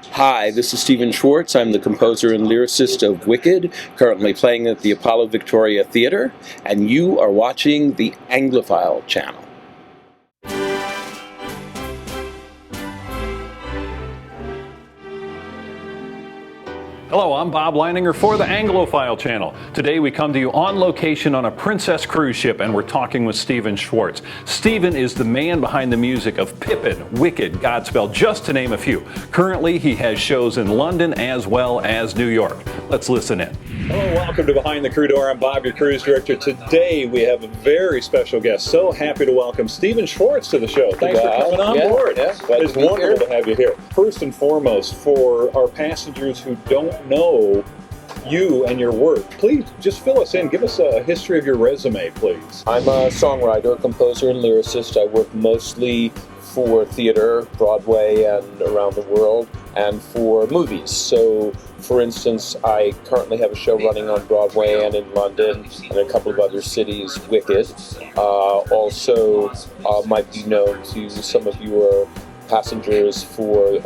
Hi, this is Stephen Schwartz. I'm the composer and lyricist of Wicked, currently playing at the Apollo Victoria Theater, and you are watching the Anglophile Channel. Hello, I'm Bob Leininger for the Anglophile Channel. Today we come to you on location on a Princess cruise ship, and we're talking with Stephen Schwartz. Stephen is the man behind the music of Pippin, Wicked, Godspell, just to name a few. Currently, he has shows in London as well as New York. Let's listen in. Hello, welcome to Behind the Crew Door. I'm Bob, your cruise director. Today we have a very special guest. So happy to welcome Stephen Schwartz to the show. Thanks for coming on board. It's wonderful to have you here. First and foremost, for our passengers who don't know you and your work, please just fill us in. Give us a history of your resume, please. I'm a songwriter, composer, and lyricist. I work mostly for theater, Broadway, and around the world, and for movies. So, for instance, I currently have a show running on Broadway and in London and a couple of other cities, Wicked. Also, might be known to some of your passengers for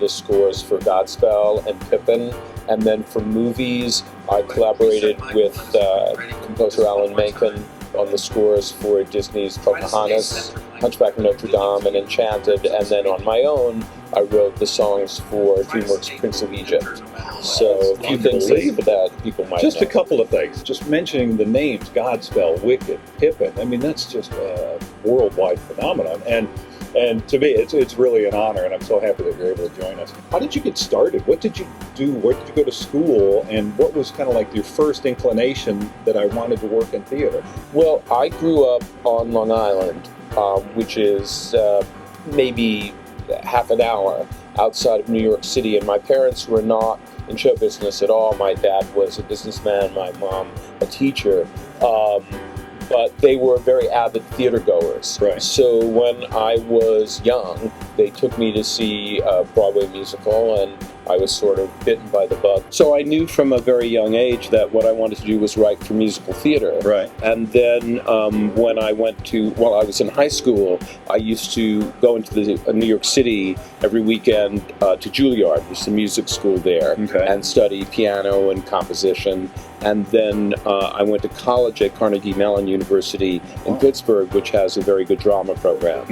the scores for Godspell and Pippin. And then for movies, I collaborated with composer Alan Menken on the scores for Disney's Pocahontas, Hunchback of Notre Dame, and Enchanted. And then on my own, I wrote the songs for DreamWorks' Prince of Egypt. So a few things that people might know. Just a couple of things. Just mentioning the names, Godspell, Wicked, Pippin. I mean, that's just a worldwide phenomenon. And to me, it's really an honor, and I'm so happy that you're able to join us. How did you get started? What did you do? Where did you go to school? And what was kind of like your first inclination that I wanted to work in theater? Well, I grew up on Long Island, which is maybe half an hour outside of New York City, and my parents were not in show business at all. My dad was a businessman, my mom a teacher. But they were very avid theater goers. Right. So when I was young, they took me to see a Broadway musical, and I was sort of bitten by the bug. So I knew from a very young age that what I wanted to do was write for musical theater. Right. And then when I while I was in high school, I used to go into New York City every weekend to Juilliard, which is a music school there, and study piano and composition. And then I went to college at Carnegie Mellon University in Pittsburgh, which has a very good drama program.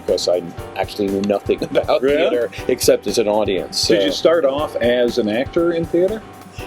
Because I actually knew nothing about theater except as an audience. So. Did you start off as an actor in theater?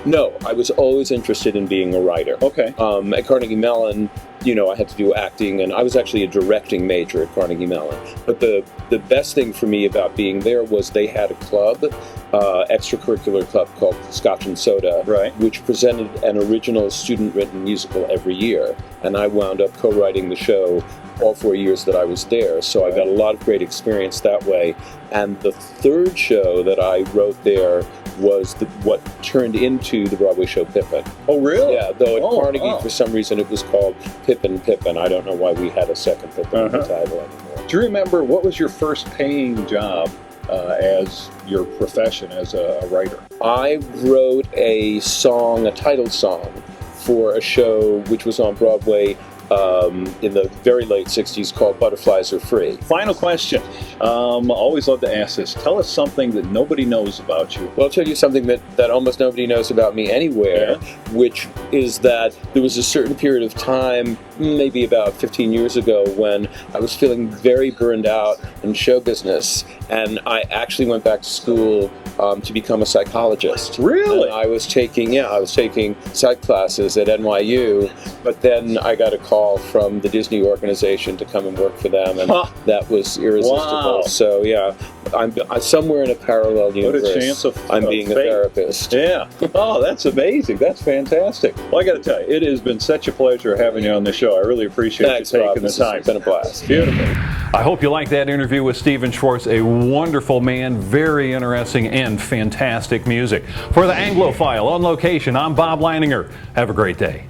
No, I was always interested in being a writer. Okay. At Carnegie Mellon, I had to do acting, and I was actually a directing major at Carnegie Mellon. But the best thing for me about being there was they had a club, extracurricular club called Scotch and Soda, which presented an original student-written musical every year. And I wound up co-writing the show all 4 years that I was there. So I got a lot of great experience that way. And the third show that I wrote there was what turned into the Broadway show Pippin. Oh, really? Yeah, though at Carnegie, for some reason, it was called Pippin. I don't know why we had a second Pippin in the title anymore. Do you remember what was your first paying job as your profession as a writer? I wrote a title song for a show which was on Broadway in the very late 60s called Butterflies Are Free. Final question. Always love to ask this. Tell us something that nobody knows about you. Well, I'll tell you something that almost nobody knows about me anywhere, which is that there was a certain period of time, maybe about 15 years ago, when I was feeling very burned out in show business, and I actually went back to school to become a psychologist. Really? And I was taking psych classes at NYU, but then I got a call from the Disney organization to come and work for them, and that was irresistible. Wow. So I'm somewhere in a parallel universe. What a chance I'm being a therapist. Yeah. Oh, that's amazing. That's fantastic. Well, I got to tell you, it has been such a pleasure having you on the show. I really appreciate you taking the time. It's been a blast. Beautiful. I hope you liked that interview with Stephen Schwartz, a wonderful man, very interesting and fantastic music. For the Anglophile on location, I'm Bob Leininger. Have a great day.